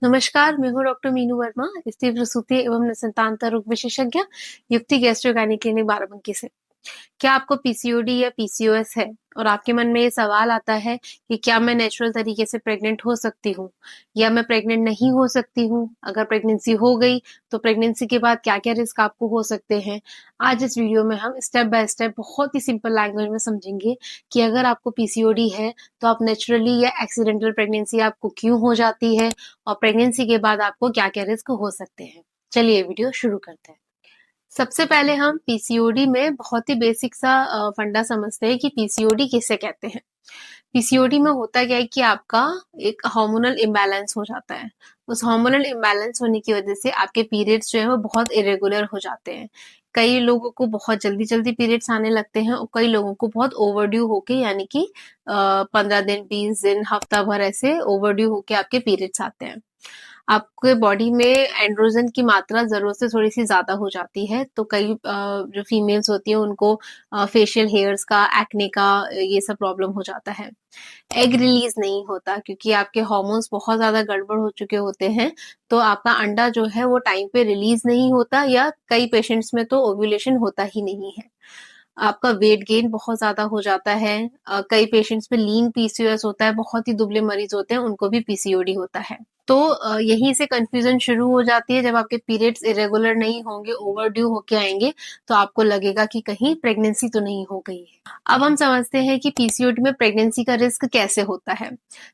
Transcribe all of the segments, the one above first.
नमस्कार, मैं हूँ डॉक्टर मीनू वर्मा, स्त्री प्रसूति एवं निसंतानता रोग विशेषज्ञ, युक्ति गैस्ट्रो गायनी क्लिनिक बाराबंकी से। क्या आपको पीसीओडी या पीसीओएस है और आपके मन में ये सवाल आता है कि क्या मैं नेचुरल तरीके से प्रेग्नेंट हो सकती हूँ या मैं प्रेग्नेंट नहीं हो सकती हूँ? अगर प्रेगनेंसी हो गई तो प्रेगनेंसी के बाद क्या-क्या रिस्क आपको हो सकते हैं? आज इस वीडियो में हम स्टेप बाय स्टेप बहुत ही सिंपल लैंग्वेज में समझेंगे कि अगर आपको पीसीओडी है तो आप नेचुरली या एक्सीडेंटल प्रेगनेंसी आपको क्यों हो जाती है और प्रेगनेंसी के बाद आपको क्या-क्या रिस्क हो सकते हैं। चलिए वीडियो शुरू करते हैं। सबसे पहले हम पीसीओडी में बहुत ही बेसिक सा फंडा समझते हैं कि पीसीओडी किसे कहते हैं। पीसीओडी में होता क्या है कि आपका एक हार्मोनल इम्बैलेंस हो जाता है। उस हार्मोनल इम्बैलेंस होने की वजह से आपके पीरियड्स जो है वो बहुत इरेगुलर हो जाते हैं। कई लोगों को बहुत जल्दी-जल्दी पीरियड्स आने लगते हैं और कई लोगों को बहुत ओवरड्यू होके यानी कि 15 दिन, 20 दिन, हफ्ता भर ऐसे ओवरड्यू होके आपके पीरियड्स आते हैं। आपके बॉडी में एंड्रोजन की मात्रा ज़रूरत से थोड़ी-सी ज़्यादा हो जाती है, तो कई जो फीमेल्स होती हैं उनको फेशियल हेयर्स का, एक्ने का ये सब प्रॉब्लम हो जाता है। एग रिलीज़ नहीं होता क्योंकि आपके हार्मोन्स बहुत ज़्यादा गड़बड़ हो चुके होते हैं, तो आपका अंडा जो है वो टाइम पे रिलीज़ नहीं होता या कई पेशेंट्स में तो ओव्यूलेशन होता ही नहीं है। आपका वेट गेन बहुत ज़्यादा हो जाता है। कई पेशेंट्स में लीन पीसीओएस होता है, बहुत ही दुबले मरीज़ होते हैं, उनको भी पीसीओडी होता है। तो यहीं से कन्फ्यूज़न शुरू हो जाती है जब आपके पीरियड्स इरेगुलर नहीं होंगे, ओवरड्यू होके आएँगे, तो आपको लगेगा कि कहीं प्रेगनेंसी तो नहीं हो गई है। अब हम समझते हैं कि पीसीओडी में प्रेगनेंसी का रिस्क कैसे होता है।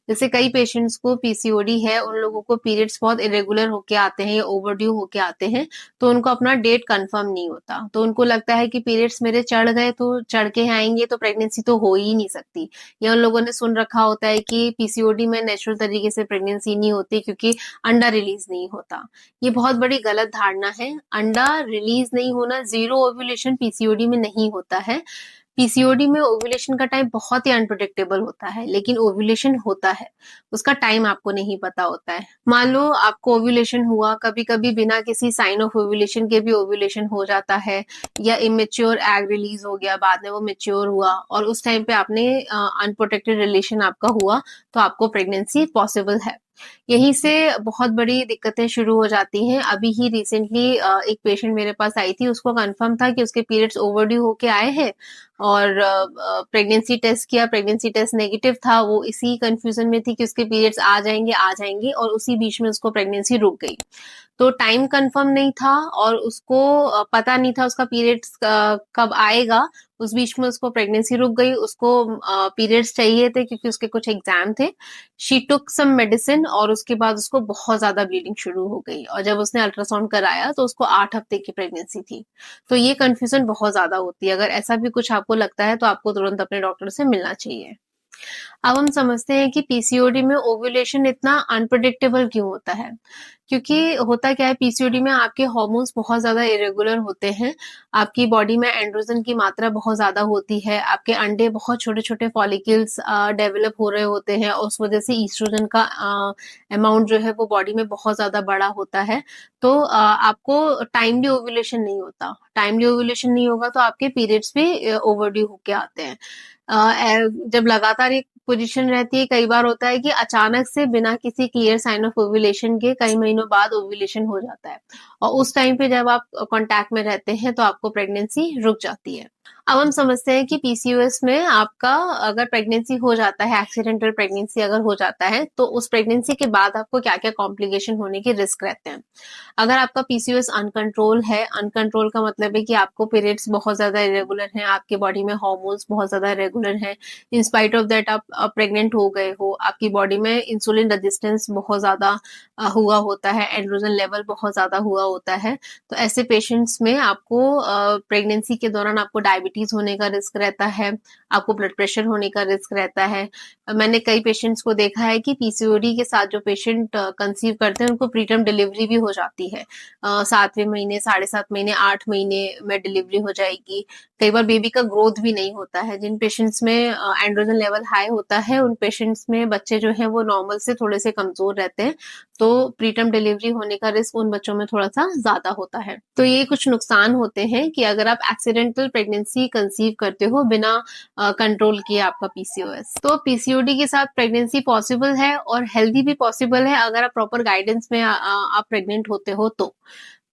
जैसे कई पेशेंट्स को पीसीओडी है, उन लोगों को पीरियड्स बहुत इरेगुलर होके आते हैं या ओवरड्यू होके आते हैं, तो उनको अपना डेट कंफर्म नहीं होता। तो उनको लगता है कि पीरियड्स मेरे चढ़ गए तो चढ़ के आएँगे तो प्रेगनेंसी तो हो ही नहीं सकती। या उन लोगों ने सुन रखा होता है कि पीसीओडी में नेचुरल तरीके से प्रेगनेंसी नहीं होती क्योंकि अंडा रिलीज़ नहीं होता। ये बहुत बड़ी गलत धारणा है। अंडा रिलीज़ नहीं होना, ज़ीरो ओव्यूलेशन पीसीओडी में नहीं होता है। पीसीओडी में ओव्यूलेशन का टाइम बहुत ही अनप्रेडिक्टेबल होता है, लेकिन ओव्यूलेशन होता है। उसका टाइम आपको नहीं पता होता है। मान लो आपको ओव्यूलेशन हुआ, कभी-कभी बिना किसी साइन ऑफ ओव्यूलेशन के भी ओव्यूलेशन हो जाता है या इमैच्योर एग रिलीज़ हो गया, बाद में वो मैच्योर हुआ और उस टाइम पे आपने अनप्रोटेक्टेड रिलेशन आपका हुआ, तो आपको प्रेगनेंसी पॉसिबल है। यहीं से बहुत बड़ी दिक्कतें शुरू हो जाती हैं। अभी ही रिसेंटली एक पेशेंट मेरे पास आई थी, उसको कन्फर्म था कि उसके पीरियड्स ओवरड्यू होके आए हैं और प्रेगनेंसी टेस्ट किया, प्रेगनेंसी टेस्ट नेगेटिव था। वो इसी कन्फ्यूजन में थी कि उसके पीरियड्स आ जाएँगे और उसी बीच में उसको प्रेगनेंसी रुक गई। तो टाइम कंफर्म नहीं था और उसको पता नहीं था उसका पीरियड्स कब आएगा। उस बीच में उसको प्रेगनेंसी रुक गई, उसको पीरियड्स चाहिए थे क्योंकि उसके कुछ एग्ज़ाम थे। शी टूक सम मेडिसिन और उसके बाद उसको बहुत ज़्यादा ब्लीडिंग शुरू हो गई और जब उसने अल्ट्रासाउंड कराया तो उसको 8 हफ्ते की प्रेगनेंसी थी। तो ये कन्फ्यूज़न बहुत ज़्यादा होती है। अगर ऐसा भी कुछ आपको लगता है तो आपको तुरंत अपने डॉक्टर से मिलना चाहिए। अब हम समझते हैं कि पीसीओडी में ओव्यूलेशन इतना अनप्रेडिक्टेबल क्यों होता है? क्योंकि होता क्या है पीसीओडी में आपके हार्मोन्स बहुत ज़्यादा इरेगुलर होते हैं, आपकी बॉडी में एंड्रोजन की मात्रा बहुत ज़्यादा होती है, आपके अंडे बहुत छोटे-छोटे फॉलिकल्स डेवलप हो रहे होते हैं और उस वजह से एस्ट्रोजन का अमाउंट जो है वो बॉडी में बहुत ज़्यादा बड़ा होता है। तो आपको टाइमली ओव्यूलेशन नहीं होता। टाइमली ओव्यूलेशन नहीं होगा तो आपके पीरियड्स भी ओवरड्यू होके आते हैं। जब लगातार एक पोजीशन रहती है, कई बार होता है कि अचानक से बिना किसी क्लियर साइन ऑफ ओव्यूलेशन के कई महीनों बाद ओव्यूलेशन हो जाता है और उस टाइम पे जब आप कांटेक्ट में रहते हैं तो आपको प्रेगनेंसी रुक जाती है। अब हम समझते हैं कि पीसीओएस में आपका अगर प्रेगनेंसी हो जाता है, एक्सीडेंटल प्रेगनेंसी अगर हो जाता है, तो उस प्रेगनेंसी के बाद आपको क्या-क्या कॉम्प्लिकेशन होने के रिस्क रहते हैं। अगर आपका पीसीओएस अनकंट्रोल है, अनकंट्रोल का मतलब है कि आपको पीरियड्स बहुत ज़्यादा इरेगुलर हैं, आपके बॉडी में हार्मोन्स बहुत ज़्यादा इरेगुलर हैं, इन स्पाइट ऑफ दैट आप प्रेग्नेंट हो गए हो, आपकी बॉडी में इंसुलिन रेजिस्टेंस बहुत ज़्यादा हुआ होता है, एंड्रोजन लेवल बहुत ज़्यादा हुआ होता है, तो ऐसे पेशेंट्स में आपको प्रेगनेंसी के दौरान आपको डायबिटीज़ होने का रिस्क रहता है, आपको ब्लड प्रेशर होने का रिस्क रहता है। मैंने कई पेशेंट्स को देखा है कि पीसीओडी के साथ जो पेशेंट कंसीव करते हैं, उनको प्रीटर्म डिलीवरी भी हो जाती है। 7वें महीने, साढ़े 7 महीने, 8 महीने में डिलीवरी हो जाएगी। कई बार बेबी का ग्रोथ भी नहीं होता है। जिन पेशेंट्स में एंड्रोजन लेवल हाई होता है, उन पेशेंट्स में बच्चे जो हैं वो नॉर्मल से थोड़े से कमजोर रहते हैं, तो प्रीटर्म डिलीवरी होने का रिस्क उन बच्चों में थोड़ा सा ज्यादा होता है। तो ये कुछ नुकसान होते हैं कि अगर आप एक्सीडेंटल प्रेगनेंसी कंसीव करते हो बिना कंट्रोल किए आपका पीसीओएस। तो पीसीओडी के साथ प्रेगनेंसी पॉसिबल है और हेल्दी भी पॉसिबल है अगर आप प्रॉपर गाइडेंस में आप प्रेग्नेंट होते हो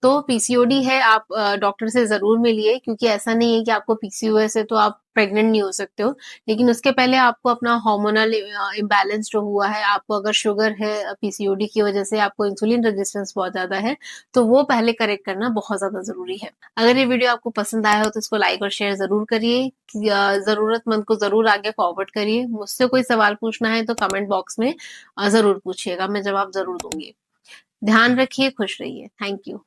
तो पीसीओडी है, आप डॉक्टर से जरूर मिलिए, क्योंकि ऐसा नहीं है कि आपको पीसीओएस है तो आप प्रेग्नेंट नहीं हो सकते हो। लेकिन उसके पहले आपको अपना हार्मोनल इम्बैलेंस जो हुआ है, आपको अगर शुगर है पीसीओडी की वजह से, आपको इंसुलिन रेजिस्टेंस बहुत ज्यादा है, तो वो पहले करेक्ट करना बहुत ज्यादा जरूरी है। अगर ये वीडियो आपको पसंद आया हो तो इसको लाइक और शेयर जरूर करिए, जरूरतमंद को जरूर आगे फॉरवर्ड करिए। मुझसे कोई सवाल पूछना है तो कमेंट बॉक्स में जरूर पूछिएगा, मैं जवाब जरूर दूंगी। ध्यान रखिए, खुश रहिए। Thank you.